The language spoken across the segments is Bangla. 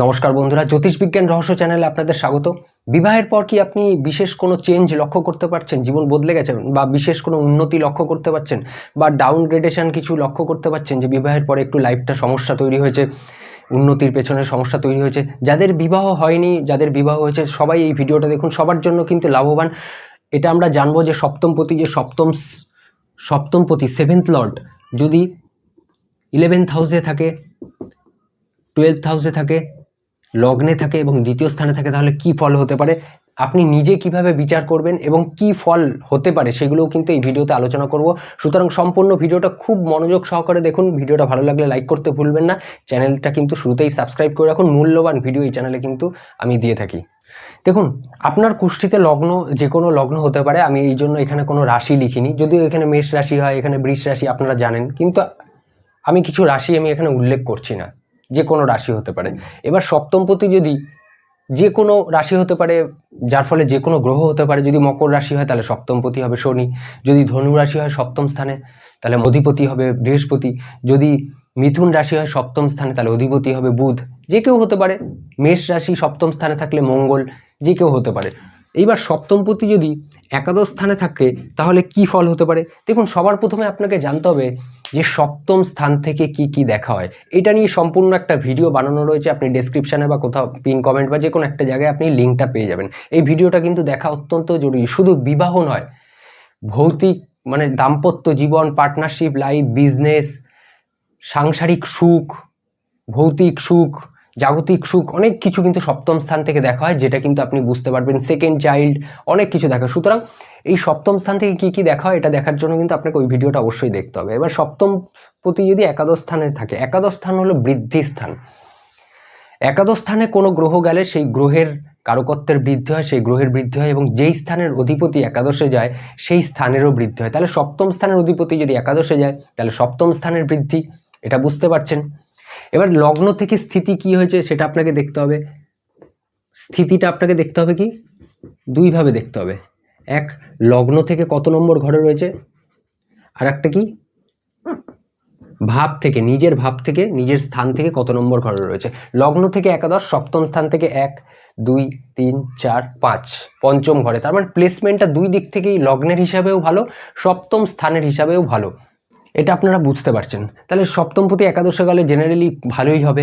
নমস্কার বন্ধুরা, জ্যোতিষবিজ্ঞান রহস্য চ্যানেলে আপনাদের স্বাগত। বিবাহের পর কি আপনি বিশেষ কোনো চেঞ্জ লক্ষ্য করতে পারছেন? জীবন বদলে গেছে বা বিশেষ কোনো উন্নতি লক্ষ্য করতে পারছেন বা ডাউনগ্রেডেশন কিছু লক্ষ্য করতে পারছেন যে বিবাহের পরে একটু লাইফটা সমস্যা তৈরি হয়েছে, উন্নতির পেছনে সমস্যা তৈরি হয়েছে? যাদের বিবাহ হয়নি, যাদের বিবাহ হয়েছে, সবাই এই ভিডিওটা দেখুন, সবার জন্য কিন্তু লাভবান। এটা আমরা জানবো যে সপ্তমপতি, যে সপ্তমপতি সেভেন্থ লর্ড যদি 11th হাউসে থাকে, 12th হাউসে থাকে, লগ্নে থাকে এবং দ্বিতীয় স্থানে থাকে, তাহলে কি ফল হতে পারে, আপনি নিজে কিভাবে বিচার করবেন এবং কি ফল হতে পারে সেগুলোও কিন্তু এই ভিডিওতে আলোচনা করব। সুতরাং সম্পূর্ণ ভিডিওটা খুব মনোযোগ সহকারে দেখুন। ভিডিওটা ভালো লাগলে লাইক করতে ভুলবেন না। চ্যানেলটা কিন্তু শুরুতেই সাবস্ক্রাইব করে রাখুন। মূল্যবান ভিডিও এই চ্যানেলে কিন্তু আমি দিয়ে থাকি। দেখুন, আপনার কুষ্ঠিতে লগ্ন যে কোনো লগ্ন হতে পারে। আমি এই জন্য এখানে কোনো রাশি লিখিনি, যদিও এখানে মেষ রাশি হয়, এখানে বৃষ রাশি আপনারা জানেন, কিন্তু আমি কিছু রাশি আমি এখানে উল্লেখ করছি না, যে কোনো রাশি হতে পারে। এবার সপ্তমপতি যদি যে কোনো রাশি হতে পারে, যার ফলে যে কোনো গ্রহ হতে পারে। যদি মকর রাশি হয় তাহলে সপ্তমপতি হবে শনি, যদি ধনু রাশি হয় সপ্তম স্থানে তাহলে অধিপতি হবে বৃহস্পতি, যদি মিথুন রাশি হয় সপ্তম স্থানে তাহলে অধিপতি হবে বুধ। যে কেউ হতে পারে। মেষ রাশি সপ্তম স্থানে থাকলে মঙ্গল, যে কেউ হতে পারে। এইবার সপ্তমপতি যদি একাদশ স্থানে থাকে তাহলে কি ফল হতে পারে? দেখুন, সবার প্রথমে আপনাকে জানতে হবে যে সপ্তম স্থান থেকে কি কি দেখা হয়। এটা নিয়ে সম্পূর্ণ একটা ভিডিও বানানো রয়েছে, আপনি ডেসক্রিপশানে বা কোথাও পিন কমেন্ট বা যে কোনো একটা জায়গায় আপনি লিঙ্কটা পেয়ে যাবেন। এই ভিডিওটা কিন্তু দেখা অত্যন্ত জরুরি। শুধু বিবাহ নয়, ভৌতিক মানে দাম্পত্য জীবন, পার্টনারশিপ লাইফ, বিজনেস, সাংসারিক সুখ, ভৌতিক সুখ, জাগতিক সুখ, অনেক কিছু কিন্তু সপ্তম স্থান থেকে দেখা হয়, যেটা কিন্তু আপনি বুঝতে পারবেন। সেকেন্ড চাইল্ড, অনেক কিছু দেখা। সুতরাং এই সপ্তম স্থান থেকে কি কি দেখা হয় এটা দেখার জন্য কিন্তু আপনাকে ওই ভিডিওটা অবশ্যই দেখতে হবে। এবার সপ্তমপতি যদি একাদশ স্থানে থাকে, একাদশ স্থান হলো বৃদ্ধি স্থান। একাদশ স্থানে কোনো গ্রহ গেলে সেই গ্রহের কারকত্বের বৃদ্ধি হয়, সেই গ্রহের বৃদ্ধি হয়, এবং যেই স্থানের অধিপতি একাদশে যায় সেই স্থানেরও বৃদ্ধি হয়। তাহলে সপ্তম স্থানের অধিপতি যদি একাদশে যায় তাহলে সপ্তম স্থানের বৃদ্ধি, এটা বুঝতে পারছেন। এবার লগ্ন থেকে স্থিতি কি হয়েছে সেটা আপনাকে দেখতে হবে। স্থিতিটা আপনাকে দেখতে হবে কি দুইভাবে দেখতে হবে। এক, লগ্ন থেকে কত নম্বর ঘরে রয়েছে, আর একটা কি ভাব থেকে, নিজের ভাব থেকে, নিজের স্থান থেকে কত নম্বর ঘরে রয়েছে। লগ্ন থেকে একাদশ, সপ্তম স্থান থেকে 1 2 3 4 5 পঞ্চম ঘরে, তার মানে প্লেসমেন্টটা দুই দিক থেকেই লগ্নের হিসাবেও ভালো, সপ্তম স্থানের হিসাবেও ভালো। এটা আপনারা বুঝতে পারছেন। তাহলে সপ্তমপতি একাদশে গেলে জেনারেলি ভালোই হবে।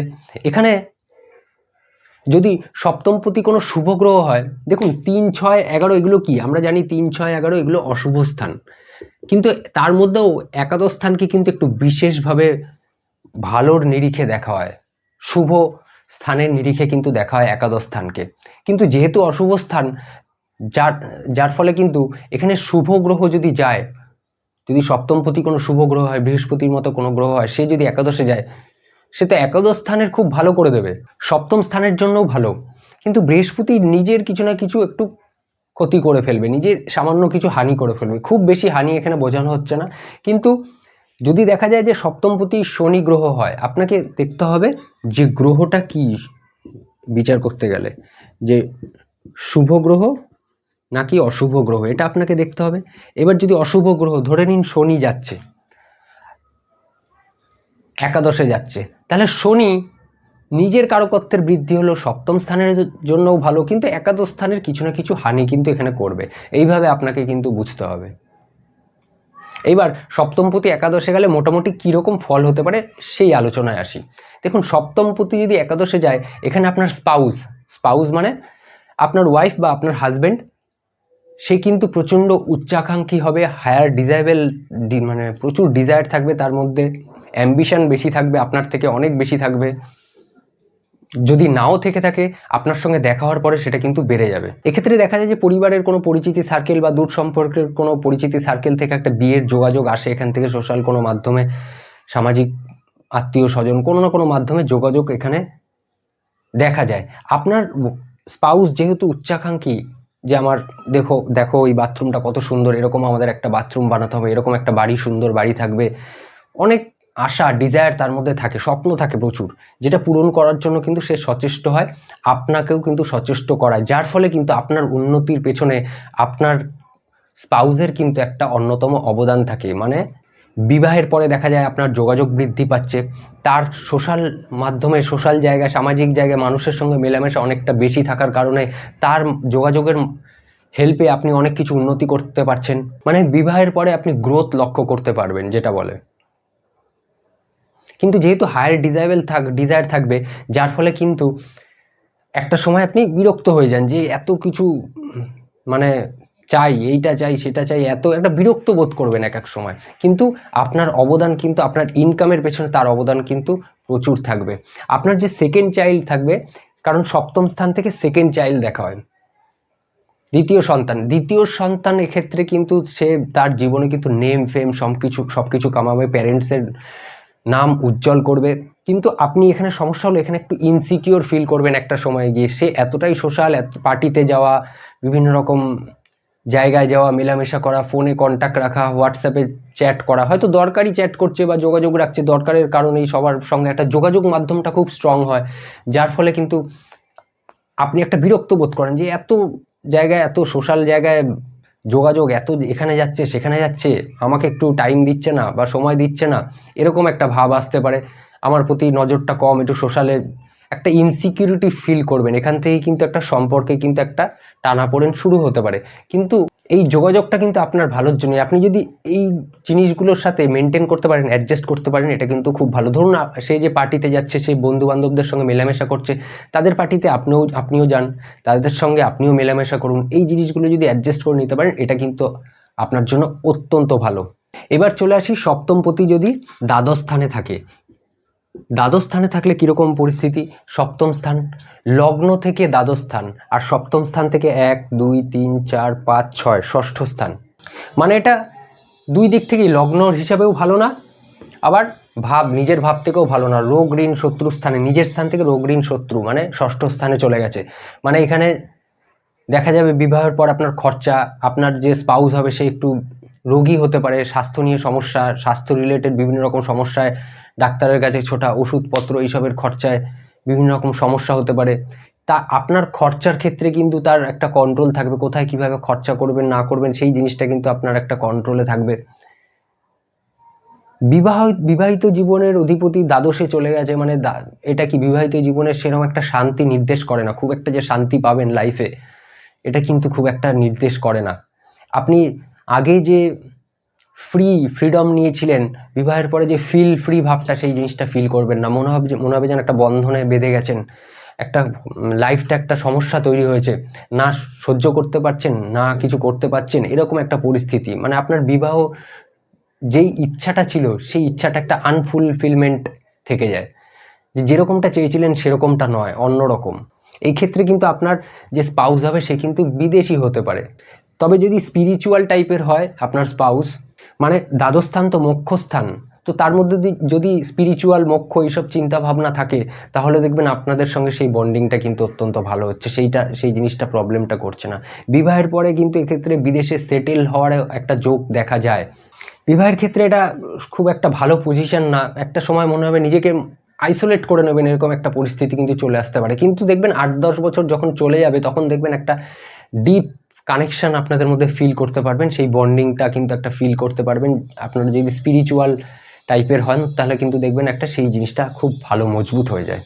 এখানে যদি সপ্তমপতি কোনো শুভ গ্রহ হয়, দেখুন 3 6 11 এগুলো কি আমরা জানি, 3 6 11 এগুলো অশুভ স্থান, কিন্তু তার মধ্যেও একাদশ স্থানকে কিন্তু একটু বিশেষভাবে ভালোর নিরিখে দেখা হয়, শুভ স্থানের নিরিখে কিন্তু দেখা হয় একাদশ স্থানকে। কিন্তু যেহেতু অশুভ স্থান, যার ফলে কিন্তু এখানে শুভ গ্রহ যদি যায়, যদি সপ্তমপতি কোনো শুভ গ্রহ হয়, বৃহস্পতির মতো কোনো গ্রহ হয়, সে যদি একাদশে যায়, সে তো একাদশ স্থানের খুব ভালো করে দেবে, সপ্তম স্থানের জন্যও ভালো। কিন্তু বৃহস্পতি নিজের কিছু না কিছু একটু ক্ষতি করে ফেলবে, নিজের সামান্য কিছু হানি করে ফেলবে। খুব বেশি হানি এখানে বোঝানো হচ্ছে না। কিন্তু যদি দেখা যায় যে সপ্তমপতি শনি গ্রহ হয়, আপনাকে দেখতে হবে যে গ্রহটা কি বিচার করতে গেলে, যে শুভ গ্রহ নাকি অশুভ গ্রহ, এটা আপনাকে দেখতে হবে। এবার যদি অশুভ গ্রহ, ধরে নিন শনি যাচ্ছে একাদশে যাচ্ছে, তাহলে শনি নিজের কারকত্বের বৃদ্ধি হলো, সপ্তম স্থানের জন্যও ভালো, কিন্তু একাদশ স্থানের কিছু না কিছু হানি কিন্তু এখানে করবে। এইভাবে আপনাকে কিন্তু বুঝতে হবে। এইবার সপ্তমপতি একাদশে গেলে মোটামুটি কীরকম ফল হতে পারে সেই আলোচনায় আসি। দেখুন, সপ্তমপতি যদি একাদশে যায়, এখানে আপনার স্পাউস মানে আপনার ওয়াইফ বা আপনার হাজব্যান্ড, সে কিন্তু প্রচণ্ড উচ্চাকাঙ্ক্ষী হবে, হায়ার ডিজায়ারেবল, মানে প্রচুর ডিজায়ার থাকবে তার মধ্যে, অ্যাম্বিশন বেশি থাকবে, আপনার থেকে অনেক বেশি থাকবে। যদি নাও থেকে থাকে, আপনার সঙ্গে দেখা হওয়ার পরে সেটা কিন্তু বেড়ে যাবে। এক্ষেত্রে দেখা যায় যে পরিবারের কোনো পরিচিতি সার্কেল বা দূর সম্পর্কের কোনো পরিচিতি সার্কেল থেকে একটা বিয়ের যোগাযোগ আসে, এখান থেকে সোশ্যাল কোনো মাধ্যমে, সামাজিক আত্মীয় স্বজন কোনো না কোনো মাধ্যমে যোগাযোগ এখানে দেখা যায়। আপনার স্পাউস যেহেতু উচ্চাকাঙ্ক্ষী, যে আমার দেখো এই বাথরুমটা কত সুন্দর, এরকম আমাদের একটা বাথরুম বানাতে হবে, এরকম একটা বাড়ি, সুন্দর বাড়ি থাকবে, অনেক আশা ডিজায়ার তার মধ্যে থাকে, স্বপ্ন থাকে প্রচুর, যেটা পূরণ করার জন্য কিন্তু সে সচেষ্ট হয়, আপনাকেও কিন্তু সচেষ্ট করায়, যার ফলে কিন্তু আপনার উন্নতির পেছনে আপনার স্পাউসের কিন্তু একটা অন্যতম অবদান থাকে। মানে বিবাহের পরে দেখা যায় আপনার যোগাযোগ বৃদ্ধি পাচ্ছে, তার সোশ্যাল মাধ্যমে, সোশ্যাল জায়গায়, সামাজিক জায়গায় মানুষের সঙ্গে মেলামেশা অনেকটা বেশি থাকার কারণে তার যোগাযোগের হেল্পে আপনি অনেক কিছু উন্নতি করতে পারছেন। মানে বিবাহের পরে আপনি গ্রোথ লক্ষ্য করতে পারবেন যেটা বলে। কিন্তু যেহেতু হায়ার ডিজায়ার থাকবে, যার ফলে কিন্তু একটা সময় আপনি বিরক্ত হয়ে যান যে এত কিছু মানে চাই, এইটা চাই সেটা চাই, এত একটা বিরক্ত বোধ করবেন এক এক সময়। কিন্তু আপনার অবদান কিন্তু, আপনার ইনকামের পেছনে তার অবদান কিন্তু প্রচুর থাকবে। আপনার যে সেকেন্ড চাইল্ড থাকবে, কারণ সপ্তম স্থান থেকে সেকেন্ড চাইল্ড দেখা হয়, দ্বিতীয় সন্তান এক্ষেত্রে কিন্তু সে তার জীবনে কিন্তু নেম ফেম সবকিছু কামাবে, প্যারেন্টসের নাম উজ্জ্বল করবে। কিন্তু আপনি এখানে সমস্যা হলো, এখানে একটু ইনসিকিউর ফিল করবেন একটা সময় গিয়ে। সে এতটাই সোশ্যাল, পার্টিতে যাওয়া, বিভিন্ন রকম জায়গায় যাওয়া, মেলামেশা করা, ফোনে কন্ট্যাক্ট রাখা, হোয়াটসঅ্যাপে চ্যাট করা, হয়তো দরকারি চ্যাট করছে বা যোগাযোগ রাখছে, দরকারের কারণেই সবার সঙ্গে একটা যোগাযোগ মাধ্যমটা খুব স্ট্রং হয়, যার ফলে কিন্তু আপনি একটা বিরক্ত বোধ করেন যে এত জায়গায়, এত সোশ্যাল জায়গায় যোগাযোগ, এত এখানে যাচ্ছে সেখানে যাচ্ছে, আমাকে একটু টাইম দিচ্ছে না বা সময় দিচ্ছে না, এরকম একটা ভাব আসতে পারে। আমার প্রতি নজরটা কম, একটু সোশ্যালে একটা ইনসিকিউরিটি ফিল করবেন। এখান থেকেই কিন্তু একটা সম্পর্কে কিন্তু একটা টানাপোড়েন শুরু হতে পারে। কিন্তু এই যোগাযোগটা কিন্তু আপনার ভালোর জন্য। আপনি যদি এই জিনিসগুলোর সাথে মেনটেন করতে পারেন, অ্যাডজাস্ট করতে পারেন, এটা কিন্তু খুব ভালো। ধরুন সে যে পার্টিতে যাচ্ছে, সেই বন্ধু বান্ধবদের সঙ্গে মেলামেশা করছে, তাদের পার্টিতে আপনিও যান, তাদের সঙ্গে আপনিও মেলামেশা করুন। এই জিনিসগুলো যদি অ্যাডজাস্ট করে নিতে পারেন, এটা কিন্তু আপনার জন্য অত্যন্ত ভালো। এবার চলে আসি সপ্তমপতি যদি দ্বাদশ স্থানে থাকে। দ্বাদশ স্থানে থাকলে কীরকম পরিস্থিতি? সপ্তম স্থান, লগ্ন থেকে দ্বাদশ স্থান, আর সপ্তম স্থান থেকে 1 2 3 4 5 6 ষষ্ঠ স্থান। মানে এটা দুই দিক থেকেই, লগ্ন হিসাবেও ভালো না, আবার নিজের ভাব থেকেও ভালো না। রোগ ঋণ শত্রু স্থানে, নিজের স্থান থেকে রোগ ঋণ শত্রু, মানে ষষ্ঠ স্থানে চলে গেছে। মানে এখানে দেখা যাবে বিবাহের পর আপনার খরচা, আপনার যে স্পাউস হবে সে একটু রোগী হতে পারে, স্বাস্থ্য নিয়ে সমস্যা, স্বাস্থ্য রিলেটেড বিভিন্ন রকম সমস্যায়, ডাক্তারের কাছে ছোটা, ওষুধপত্র এইসবের খরচায় বিভিন্ন রকম সমস্যা হতে পারে। তা আপনার খরচার ক্ষেত্রে কিন্তু তার একটা কন্ট্রোল থাকবে, কোথায় কিভাবে খরচা করবেন না করবেন সেই জিনিসটা কিন্তু আপনার একটা কন্ট্রোলে থাকবে। বিবাহিত জীবনের অধিপতি দ্বাদশে চলে গেছে, মানে এটা কি বিবাহিত জীবনের সেরকম একটা শান্তি নির্দেশ করে না। খুব একটা যে শান্তি পাবেন লাইফে, এটা কিন্তু খুব একটা নির্দেশ করে না। আপনি আগে যে ফ্রিডম নিয়েছিলেন, বিবাহের পরে যে ফ্রি ভাবটা, সেই জিনিসটা ফিল করবেন না। মনে হবে যেন একটা বন্ধনে বেঁধে গেছেন, একটা লাইফটা একটা সমস্যা তৈরি হয়েছে, না সহ্য করতে পারছেন, না কিছু করতে পারছেন, এরকম একটা পরিস্থিতি। মানে আপনার বিবাহ যেই ইচ্ছাটা ছিল, সেই ইচ্ছাটা একটা আনফুলফিলমেন্ট থেকে যায়, যেরকমটা চেয়েছিলেন সেরকমটা নয়, অন্যরকম। এই ক্ষেত্রে কিন্তু আপনার যে স্পাউস হবে সে কিন্তু বিদেশি হতে পারে। তবে যদি স্পিরিচুয়াল টাইপের হয় আপনার স্পাউস, মানে দ্বাদশ স্থান তো মোক্ষ স্থান, তো তার মধ্যে যদি স্পিরিচুয়াল মোক্ষ এইসব চিন্তা ভাবনা থাকে, তাহলে দেখবেন আপনাদের সঙ্গে সেই বন্ডিংটা কিন্তু অত্যন্ত ভালো হচ্ছে, সেই জিনিসটা প্রবলেমটা করছে না। বিবাহের পরে কিন্তু এক্ষেত্রে বিদেশে সেটেল হওয়ার একটা যোগ দেখা যায়। বিবাহের ক্ষেত্রে এটা খুব একটা ভালো পজিশন না, একটা সময় মনে হবে নিজেকে আইসোলেট করে নেবেন, এরকম একটা পরিস্থিতি কিন্তু চলে আসতে পারে। কিন্তু দেখবেন 8-10 বছর যখন চলে যাবে, তখন দেখবেন একটা ডিপ কানেকশন আপনাদের মধ্যে ফিল করতে পারবেন, সেই বন্ডিংটা কিন্তু একটা ফিল করতে পারবেন। আপনারা যদি স্পিরিচুয়াল টাইপের হন, তাহলে কিন্তু দেখবেন একটা সেই জিনিসটা খুব ভালো মজবুত হয়ে যায়।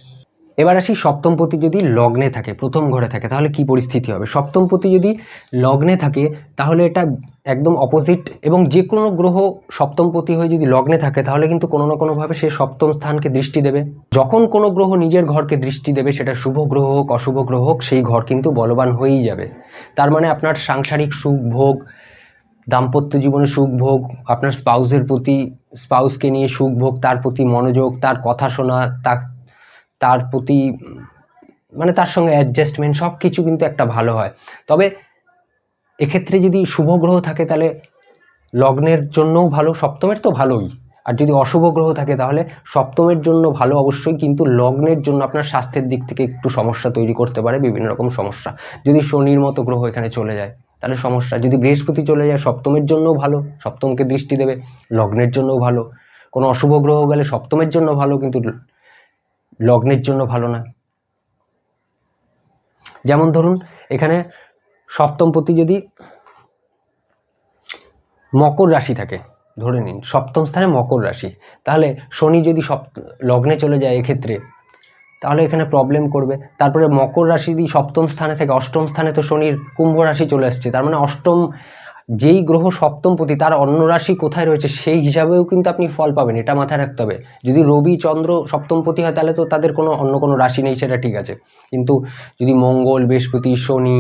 এবার আসি সপ্তমপতি যদি লগ্নে থাকে, প্রথম ঘরে থাকে, তাহলে কি পরিস্থিতি হবে? সপ্তমপতি যদি লগ্নে থাকে, তাহলে এটা একদম অপোজিট। এবং যে কোনো গ্রহ সপ্তমপতি হয়ে যদি লগ্নে থাকে, তাহলে কিন্তু কোনো না কোনোভাবে সে সপ্তম স্থানকে দৃষ্টি দেবে। যখন কোনো গ্রহ নিজের ঘরকে দৃষ্টি দেবে, সেটা শুভ গ্রহ হোক অশুভ গ্রহ হোক, সেই ঘর কিন্তু বলবান হয়েই যাবে। তার মানে আপনার সাংসারিক সুখ ভোগ, দাম্পত্য জীবনে সুখ ভোগ, আপনার স্পাউসকে নিয়ে সুখ ভোগ, তার প্রতি মনোযোগ, তার কথা শোনা, তার প্রতি মানে তার সঙ্গে অ্যাডজাস্টমেন্ট, সব কিছু কিন্তু একটা ভালো হয়। তবে এক্ষেত্রে যদি শুভ গ্রহ থাকে, তাহলে লগ্নের জন্যও ভালো, সপ্তমের তো ভালোই। আর যদি অশুভ গ্রহ থাকে, তাহলে সপ্তমের জন্য ভালো অবশ্যই, কিন্তু লগ্নের জন্য আপনার স্বাস্থ্যের দিক থেকে একটু সমস্যা তৈরি করতে পারে, বিভিন্ন রকম সমস্যা। যদি শনির মতো গ্রহ এখানে চলে যায়, তাহলে সমস্যা। যদি বৃহস্পতি চলে যায়, সপ্তমের জন্যও ভালো, সপ্তমকে দৃষ্টি দেবে, লগ্নের জন্যও ভালো। কোনো অশুভ গ্রহ গেলে সপ্তমের জন্য ভালো, কিন্তু লগ্নের জন্য ভালো না। যেমন ধরুন এখানে সপ্তমপতি যদি মকর রাশি থাকে, ধরে নিন সপ্তম স্থানে মকর রাশি, তাহলে শনি যদি লগ্নে চলে যায় এক্ষেত্রে, তাহলে এখানে প্রবলেম করবে। তারপরে মকর রাশি দিয়ে সপ্তম স্থানে থেকে অষ্টম স্থানে তো শনির কুম্ভ রাশি চলে আসছে, তার মানে অষ্টম যেই গ্রহ সপ্তমপতি তার অন্য রাশি কোথায় রয়েছে সেই হিসাবেও কিন্তু আপনি ফল পাবেন, এটা মাথায় রাখতে হবে। যদি রবি চন্দ্র সপ্তমপতি হয় তাহলে তো তাদের অন্য কোনো রাশি নেই, সেটা ঠিক আছে, কিন্তু যদি মঙ্গল, বৃহস্পতি, শনি,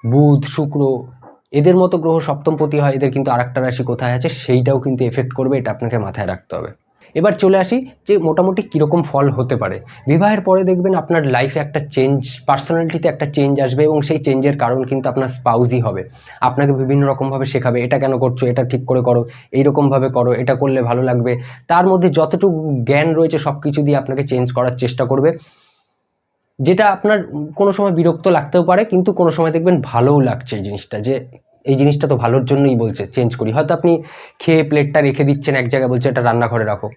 বুধ, শুক্র এদের মতো গ্রহ সপ্তমপতি হয়, এদের কিন্তু আরেকটা রাশি কোথায় আছে সেইটাও কিন্তু এফেক্ট করবে, এটা আপনাকে মাথায় রাখতে হবে। এবার চলে আসি যে মোটামুটি কীরকম ফল হতে পারে। বিবাহের পরে দেখবেন আপনার লাইফে একটা চেঞ্জ, পার্সোনালিটিতে একটা চেঞ্জ আসবে, এবং সেই চেঞ্জের কারণ কিন্তু আপনার স্পাউসই হবে। আপনাকে বিভিন্ন রকমভাবে শেখাবে, এটা কেন করছো, এটা ঠিক করে করো, এইরকমভাবে করো, এটা করলে ভালো লাগবে। তার মধ্যে যতটুকু জ্ঞান রয়েছে সব কিছু দিয়ে আপনাকে চেঞ্জ করার চেষ্টা করবে, যেটা আপনার কোনো সময় বিরক্ত লাগতেও পারে, কিন্তু কোনো সময় দেখবেন ভালোও লাগছে এই জিনিসটা, যে এই জিনিসটা তো ভালোর জন্যই বলছে চেঞ্জ করি। হয়তো আপনি খেয়ে প্লেটটা রেখে দিচ্ছেন এক জায়গায়, বলছে এটা রান্নাঘরে রাখো,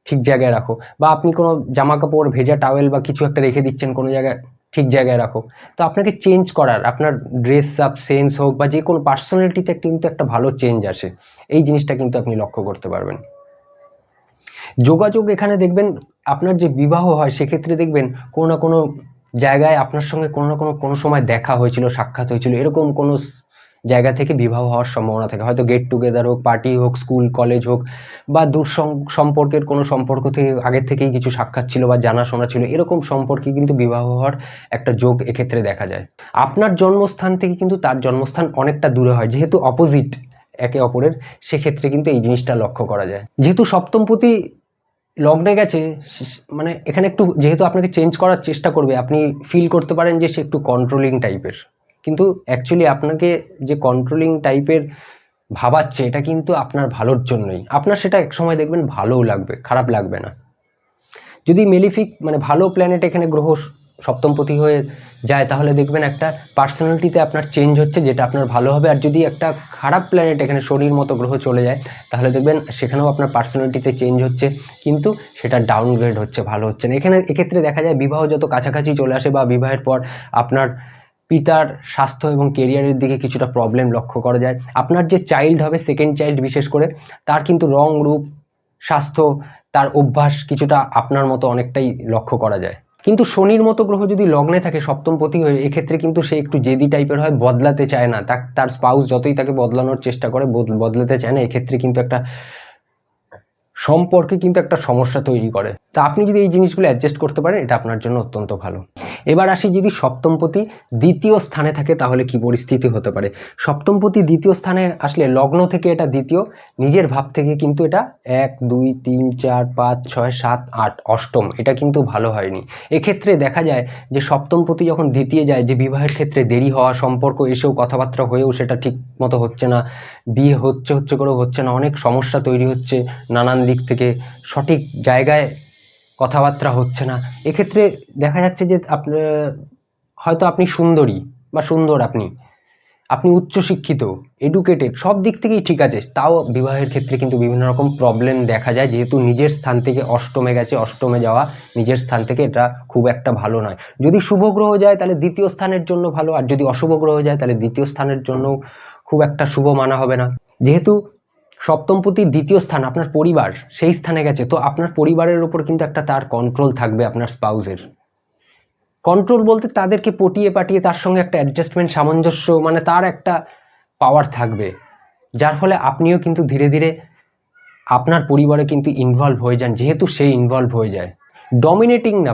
ঠিক জায়গায় রাখো, বা আপনি কোনো জামা কাপড়, ভেজা টাওয়েল বা কিছু একটা রেখে দিচ্ছেন কোনো জায়গায়, ঠিক জায়গায় রাখো। তো আপনাকে চেঞ্জ করার, আপনার ড্রেস আপ সেন্স হোক বা যে কোনো পার্সোনালিটিতে কিন্তু একটা ভালো চেঞ্জ আসে, এই জিনিসটা কিন্তু আপনি লক্ষ্য করতে পারবেন। যোগাযোগ এখানে দেখবেন আপনার যে বিবাহ হয় সেক্ষেত্রে দেখবেন কোনো না কোনো জায়গায় আপনার সঙ্গে কোনো না কোনো সময় দেখা হয়েছিল, সাক্ষাৎ হয়েছিল, এরকম কোনো জায়গা থেকে বিবাহ হওয়ার সম্ভাবনা থাকে। হয়তো গেট টুগেদার হোক, পার্টি হোক, স্কুল কলেজ হোক, বা দূর সম্পর্কের কোনো সম্পর্ক থেকে আগের থেকেই কিছু সাক্ষাৎ ছিল বা জানাশোনা ছিল, এরকম সম্পর্কে কিন্তু বিবাহ হওয়ার একটা যোগ এক্ষেত্রে দেখা যায়। আপনার জন্মস্থান থেকে কিন্তু তার জন্মস্থান অনেকটা দূরে হয়, যেহেতু অপোজিট একে অপরের, সেক্ষেত্রে কিন্তু এই জিনিসটা লক্ষ্য করা যায়। যেহেতু সপ্তমপতি লগ্নে গেছে, মানে এখানে একটু যেহেতু আপনাকে চেঞ্জ করার চেষ্টা করবে, আপনি ফিল করতে পারেন যে সে একটু কন্ট্রোলিং টাইপের, কিন্তু অ্যাকচুয়ালি আপনাকে যে কন্ট্রোলিং টাইপের ভাবাচ্ছে এটা কিন্তু আপনার ভালোর জন্যই, আপনার সেটা একসময় দেখবেন ভালোও লাগবে, খারাপ লাগবে না। যদি মেলিফিক মানে ভালো প্ল্যানেট এখানে গ্রহ সপ্তমপতি হয়ে যায়, তাহলে দেখবেন একটা পার্সোনালিটিতে আপনার চেঞ্জ হচ্ছে, যেটা আপনার ভালো হবে। আর যদি একটা খারাপ প্ল্যানেট এখানে শনির মতো গ্রহ চলে যায়, তাহলে দেখবেন সেখানেও আপনার পার্সোনালিটিতে চেঞ্জ হচ্ছে, কিন্তু সেটা ডাউনগ্রেড হচ্ছে, ভালো হচ্ছে না। এক্ষেত্রে দেখা যায় বিবাহ যত কাছাকাছি চলে আসে বা বিবাহের পর আপনার পিতার স্বাস্থ্য এবং কেরিয়ারের দিকে কিছুটা প্রবলেম লক্ষ্য করা যায়। আপনার যে চাইল্ড হবে, সেকেন্ড চাইল্ড বিশেষ করে, তার কিন্তু রং রূপ, স্বাস্থ্য, তার অভ্যাস কিছুটা আপনার মতো অনেকটাই লক্ষ্য করা যায়। কিন্তু শনির মতো গ্রহ যদি লগ্নে থাকে সপ্তমপতি হয়ে, এক্ষেত্রে কিন্তু সে একটু জেদি টাইপের হয়, বদলাতে চায় না, তার স্পাউস যতই তাকে বদলানোর চেষ্টা করে বদলাতে চায় না, এক্ষেত্রে কিন্তু একটা সম্পর্কে কিন্তু একটা সমস্যা তৈরি করে। তা আপনি যদি এই জিনিসগুলো অ্যাডজাস্ট করতে পারেন, এটা আপনার জন্য অত্যন্ত ভালো। এবার আসি, যদি সপ্তমপতি দ্বিতীয় স্থানে থাকে তাহলে কি পরিস্থিতি হতে পারে। সপ্তমপতি দ্বিতীয় স্থানে আসলে লগ্ন থেকে এটা দ্বিতীয়, নিজের ভাব থেকে কিন্তু এটা 1 2 3 4 5 6 7 8 অষ্টম, এটা কিন্তু ভালো হয়নি। এক্ষেত্রে দেখা যায় যে সপ্তমপতি যখন দ্বিতীয় যায়, যে বিবাহের ক্ষেত্রে দেরি হওয়া, সম্পর্ক এসেও কথাবার্তা হয়েও সেটা ঠিক মতো হচ্ছে না, বিয়ে হচ্ছে করেও হচ্ছে না, অনেক সমস্যা তৈরি হচ্ছে নানান দিক থেকে, সঠিক জায়গায় কথাবার্তা হচ্ছে না। এক্ষেত্রে দেখা যাচ্ছে যে হয়তো আপনি সুন্দরী বা সুন্দর, আপনি উচ্চশিক্ষিত, এডুকেটেড, সব দিক থেকেই ঠিক আছে, তাও বিবাহের ক্ষেত্রে কিন্তু বিভিন্ন রকম প্রবলেম দেখা যায়, যেহেতু নিজের স্থান থেকে অষ্টমে গেছে, অষ্টমে যাওয়া নিজের স্থান থেকে এটা খুব একটা ভালো নয়। যদি শুভ গ্রহ যায় তাহলে দ্বিতীয় স্থানের জন্য ভালো, আর যদি অশুভ গ্রহ যায় তাহলে দ্বিতীয় স্থানের জন্য খুব একটা শুভ মানা হবে না। যেহেতু সপ্তমপতি দ্বিতীয় স্থান আপনার পরিবার, সেই স্থানে গেছে, তো আপনার পরিবারের উপর কিন্তু একটা তার কন্ট্রোল থাকবে, আপনার স্পাউসের কন্ট্রোল বলতে তাদেরকে পটিয়ে পাটিয়ে তার সঙ্গে একটা অ্যাডজাস্টমেন্ট, সামঞ্জস্য, মানে তার একটা পাওয়ার থাকবে, যার ফলে আপনিও কিন্তু ধীরে ধীরে আপনার পরিবারে কিন্তু ইনভলভ হয়ে যান, যেহেতু সে ইনভলভ হয়ে যায়। ডমিনেটিং না,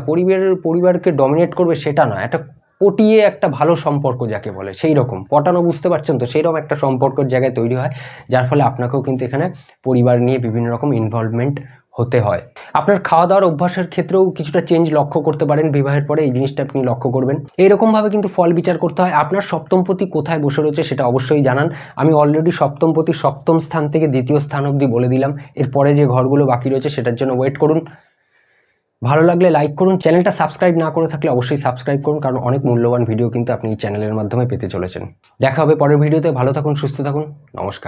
পরিবারকে ডমিনেট করবে সেটা না, একটা পটিয়ে একটা ভালো সম্পর্ক যাকে বলে, সেই রকম পটানো, বুঝতে পারছেন তো, সেই রকম একটা সম্পর্কের জায়গায় তৈরি হয়, যার ফলে আপনাকেও কিন্তু এখানে পরিবার নিয়ে বিভিন্ন রকম ইনভলভমেন্ট হতে হয়। আপনার খাওয়া দাওয়ার অভ্যাসের ক্ষেত্রেও কিছুটা চেঞ্জ লক্ষ্য করতে পারেন বিবাহের পরে, এই জিনিসটা আপনি লক্ষ্য করবেন। এইরকমভাবে কিন্তু ফল বিচার করতে হয়। আপনার সপ্তমপতি কোথায় বসে রয়েছে সেটা অবশ্যই জানান। আমি অলরেডি সপ্তমপতি সপ্তম স্থান থেকে দ্বিতীয় স্থান অবধি বলে দিলাম, এরপরে যে ঘরগুলো বাকি রয়েছে সেটার জন্য ওয়েট করুন। ভালো লাগলে লাইক করুন, চ্যানেলটা সাবস্ক্রাইব না করে থাকলে অবশ্যই সাবস্ক্রাইব করুন, কারণ অনেক মূল্যবান ভিডিও কিন্তু আপনি এই চ্যানেলের মাধ্যমে পেতে চলেছেন। দেখা হবে পরের ভিডিওতে, ভালো থাকুন, সুস্থ থাকুন, নমস্কার।